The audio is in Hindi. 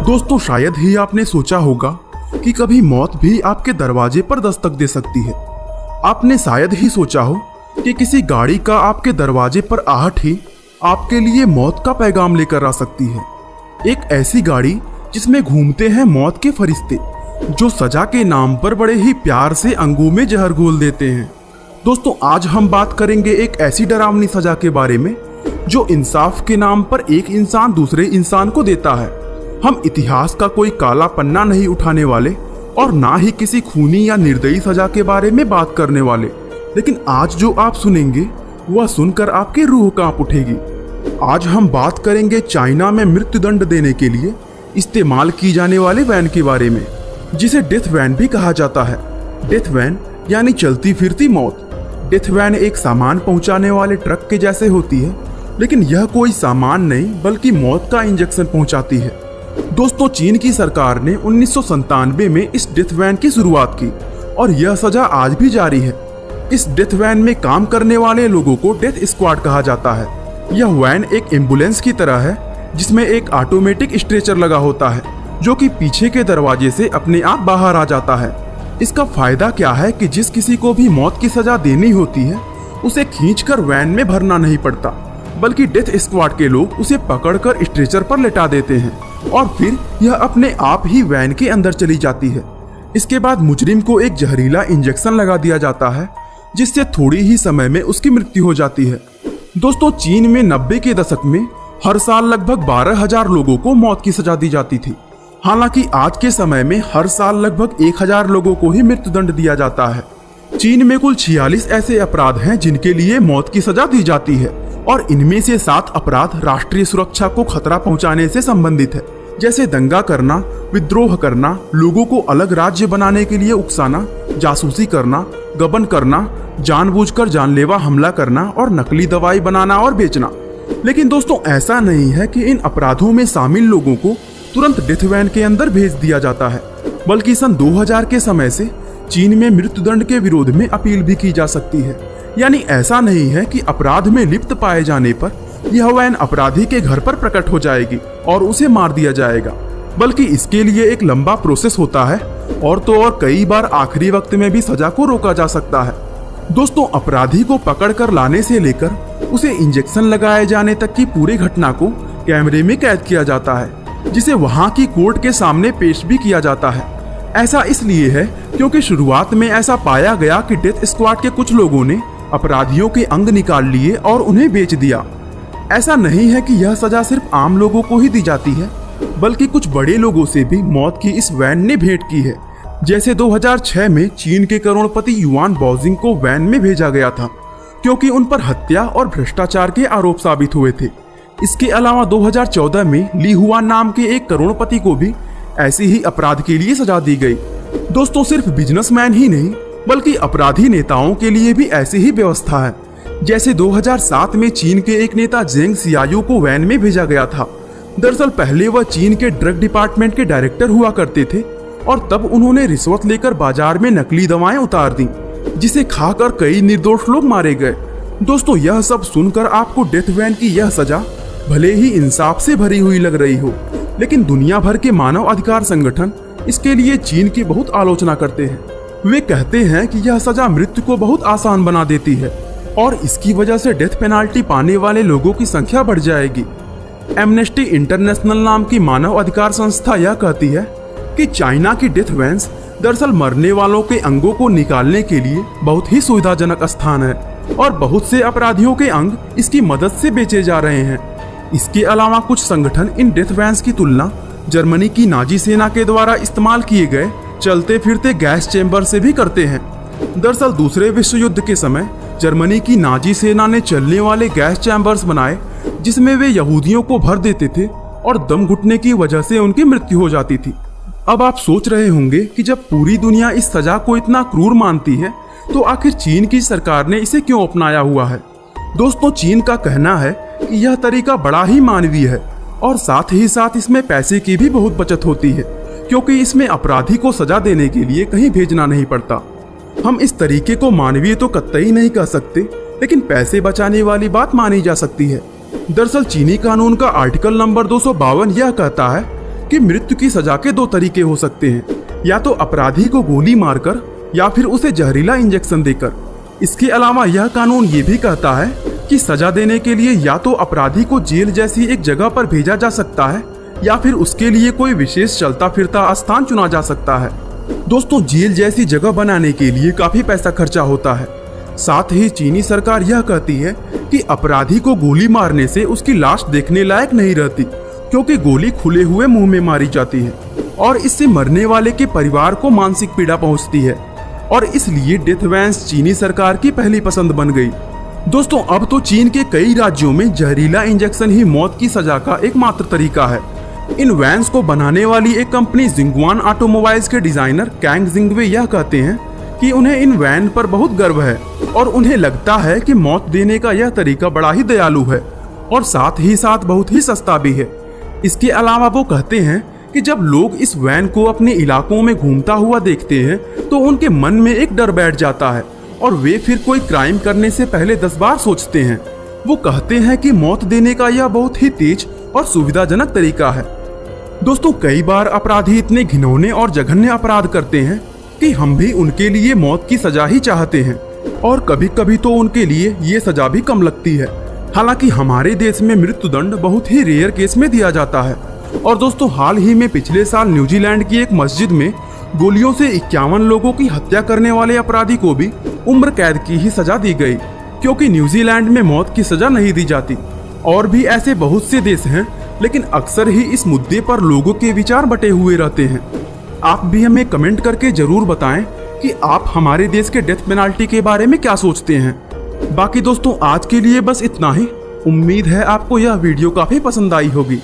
दोस्तों, शायद ही आपने सोचा होगा कि कभी मौत भी आपके दरवाजे पर दस्तक दे सकती है। आपने शायद ही सोचा हो कि किसी गाड़ी का आपके दरवाजे पर आहट ही आपके लिए मौत का पैगाम लेकर आ सकती है। एक ऐसी गाड़ी जिसमें घूमते हैं मौत के फरिश्ते, जो सजा के नाम पर बड़े ही प्यार से अंगों में जहर घोल देते हैं। दोस्तों, आज हम बात करेंगे एक ऐसी डरावनी सजा के बारे में जो इंसाफ के नाम पर एक इंसान दूसरे इंसान को देता है। हम इतिहास का कोई काला पन्ना नहीं उठाने वाले और ना ही किसी खूनी या निर्दयी सजा के बारे में बात करने वाले, लेकिन आज जो आप सुनेंगे वह सुनकर आपकी रूह कांप उठेगी। आज हम बात करेंगे चाइना में मृत्युदंड देने के लिए इस्तेमाल की जाने वाले वैन के बारे में, जिसे डेथ वैन भी कहा जाता है। डेथ वैन यानी चलती फिरती मौत। डेथ वैन एक सामान पहुंचाने वाले ट्रक के जैसे होती है, लेकिन यह कोई सामान नहीं बल्कि मौत का इंजेक्शन पहुंचाती है। दोस्तों, चीन की सरकार ने 1997 में इस डेथ वैन की शुरुआत की और यह सजा आज भी जारी है। इस डेथ वैन में काम करने वाले लोगों को डेथ स्क्वाड कहा जाता है। यह वैन एक एम्बुलेंस की तरह है जिसमें एक ऑटोमेटिक स्ट्रेचर लगा होता है जो कि पीछे के दरवाजे से अपने आप बाहर आ जाता है। इसका फायदा क्या है कि जिस किसी को भी मौत की सजा देनी होती है उसे खींचकर वैन में भरना नहीं पड़ता, बल्कि डेथ स्क्वाड के लोग उसे पकड़कर स्ट्रेचर पर लेटा देते हैं और फिर यह अपने आप ही वैन के अंदर चली जाती है। इसके बाद मुजरिम को एक जहरीला इंजेक्शन लगा दिया जाता है जिससे थोड़ी ही समय में उसकी मृत्यु हो जाती है। दोस्तों, चीन में 90 के दशक में हर साल लगभग 12,000 लोगों को मौत की सजा दी जाती थी। हालांकि आज के समय में हर साल लगभग 1,000 लोगों को ही मृत्युदंड दिया जाता है। चीन में कुल 46 ऐसे अपराध हैं जिनके लिए मौत की सजा दी जाती है और इनमें से 7 अपराध राष्ट्रीय सुरक्षा को खतरा पहुंचाने से संबंधित है, जैसे दंगा करना, विद्रोह करना, लोगों को अलग राज्य बनाने के लिए उकसाना, जासूसी करना, गबन करना, जानबूझकर जानलेवा हमला करना और नकली दवाई बनाना और बेचना। लेकिन दोस्तों, ऐसा नहीं है कि इन अपराधों में शामिल लोगों को तुरंत डेथ वैन के अंदर भेज दिया जाता है, बल्कि सन 2000 के समय से चीन में मृत्युदंड के विरोध में अपील भी की जा सकती है। यानी ऐसा नहीं है कि अपराध में लिप्त पाए जाने पर यह वैन अपराधी के घर पर प्रकट हो जाएगी और उसे मार दिया जाएगा, बल्कि इसके लिए एक लंबा प्रोसेस होता है और तो और कई बार आखिरी वक्त में भी सजा को रोका जा सकता है। दोस्तों, अपराधी को पकड़कर लाने से लेकर उसे इंजेक्शन लगाए जाने तक की पूरी घटना को कैमरे में कैद किया जाता है, जिसे वहां की कोर्ट के सामने पेश भी किया जाता है। ऐसा इसलिए है क्योंकि शुरुआत में ऐसा पाया गया कि डेथ स्क्वाड के कुछ लोगों ने अपराधियों के अंग निकाल लिए और उन्हें बेच दिया। ऐसा नहीं है कि यह सजा सिर्फ आम लोगों को ही दी जाती है, बल्कि कुछ बड़े लोगों से भी मौत की इस वैन ने भेंट की है। जैसे 2006 में चीन के करोड़पति युआन बोजिंग को वैन में भेजा गया था क्योंकि उन पर हत्या और भ्रष्टाचार के आरोप साबित हुए थे। इसके अलावा 2014 में ली हुआन नाम के एक करोड़पति को भी ऐसी ही अपराध के लिए सजा दी गई। दोस्तों, सिर्फ बिजनेसमैन ही नहीं बल्कि अपराधी नेताओं के लिए भी ऐसी ही व्यवस्था है। जैसे 2007 में चीन के एक नेता जेंग सियायू को वैन में भेजा गया था। दरअसल पहले वह चीन के ड्रग डिपार्टमेंट के डायरेक्टर हुआ करते थे और तब उन्होंने रिश्वत लेकर बाजार में नकली दवाएं उतार दी, जिसे खाकर कई निर्दोष लोग मारे गए। दोस्तों, यह सब सुनकर आपको डेथ वैन की यह सजा भले ही इंसाफ से भरी हुई लग रही हो, लेकिन दुनिया भर के मानव अधिकार संगठन इसके लिए चीन की बहुत आलोचना करते हैं। वे कहते हैं कि यह सजा मृत्यु को बहुत आसान बना देती है और इसकी वजह से डेथ पेनाल्टी पाने वाले लोगों की संख्या बढ़ जाएगी। एमनेस्टी इंटरनेशनल नाम की मानव अधिकार संस्था यह कहती है कि चाइना की डेथ वैन्स दरअसल मरने वालों के अंगों को निकालने के लिए बहुत ही सुविधाजनक स्थान है और बहुत से अपराधियों के अंग इसकी मदद से बेचे जा रहे हैं। इसके अलावा कुछ संगठन इन डेथ वैन्स की तुलना जर्मनी की नाजी सेना के द्वारा इस्तेमाल किए गए चलते फिरते गैस चेंबर से भी करते हैं। दरअसल दूसरे विश्व युद्ध के समय जर्मनी की नाजी सेना ने चलने वाले गैस चैम्बर्स बनाए जिसमें वे यहूदियों को भर देते थे और दम घुटने की वजह से उनकी मृत्यु हो जाती थी। अब आप सोच रहे होंगे कि जब पूरी दुनिया इस सजा को इतना क्रूर मानती है तो आखिर चीन की सरकार ने इसे क्यों अपनाया हुआ है। दोस्तों, चीन का कहना है कि यह तरीका बड़ा ही मानवीय है और साथ ही साथ इसमें पैसे की भी बहुत बचत होती है, क्योंकि इसमें अपराधी को सजा देने के लिए कहीं भेजना नहीं पड़ता। हम इस तरीके को मानवीय तो कतई नहीं कह सकते, लेकिन पैसे बचाने वाली बात मानी जा सकती है। दरअसल चीनी कानून का आर्टिकल नंबर 252 यह कहता है कि मृत्यु की सजा के दो तरीके हो सकते हैं, या तो अपराधी को गोली मारकर या फिर उसे जहरीला इंजेक्शन देकर। इसके अलावा यह कानून ये भी कहता है कि सजा देने के लिए या तो अपराधी को जेल जैसी एक जगह पर भेजा जा सकता है या फिर उसके लिए कोई विशेष चलता फिरता स्थान चुना जा सकता है। दोस्तों, जेल जैसी जगह बनाने के लिए काफी पैसा खर्चा होता है। साथ ही चीनी सरकार यह कहती है कि अपराधी को गोली मारने से उसकी लाश देखने लायक नहीं रहती, क्योंकि गोली खुले हुए मुंह में मारी जाती है और इससे मरने वाले के परिवार को मानसिक पीड़ा पहुंचती है, और इसलिए डेथ वैन्स चीनी सरकार की पहली पसंद बन गई। दोस्तों, अब तो चीन के कई राज्यों में जहरीला इंजेक्शन ही मौत की सजा का एकमात्र तरीका है। इन वैन्स को बनाने वाली एक कंपनी जिंगवान ऑटोमोबाइल्स के डिजाइनर कैंग जिंगवे यह कहते हैं कि उन्हें इन वैन पर बहुत गर्व है और उन्हें लगता है कि मौत देने का यह तरीका बड़ा ही दयालु है और साथ ही साथ बहुत ही सस्ता भी है। इसके अलावा वो कहते हैं कि जब लोग इस वैन को अपने इलाकों में घूमता हुआ देखते हैं तो उनके मन में एक डर बैठ जाता है और वे फिर कोई क्राइम करने से पहले 10 बार सोचते हैं। वो कहते हैं कि मौत देने का यह बहुत ही तेज और सुविधाजनक तरीका है। दोस्तों, कई बार अपराधी इतने घिनौने और जघन्य अपराध करते हैं कि हम भी उनके लिए मौत की सजा ही चाहते हैं, और कभी कभी तो उनके लिए ये सजा भी कम लगती है। हालांकि हमारे देश में मृत्युदंड बहुत ही रेयर केस में दिया जाता है। और दोस्तों, हाल ही में पिछले साल न्यूजीलैंड की एक मस्जिद में गोलियों से 51 लोगों की हत्या करने वाले अपराधी को भी उम्र कैद की ही सजा दी गई, क्योंकि न्यूजीलैंड में मौत की सजा नहीं दी जाती। और भी ऐसे बहुत से देश हैं, लेकिन अक्सर ही इस मुद्दे पर लोगों के विचार बटे हुए रहते हैं। आप भी हमें कमेंट करके जरूर बताएं कि आप हमारे देश के डेथ पेनाल्टी के बारे में क्या सोचते हैं। बाकी दोस्तों, आज के लिए बस इतना ही। उम्मीद है आपको यह वीडियो काफी पसंद आई होगी।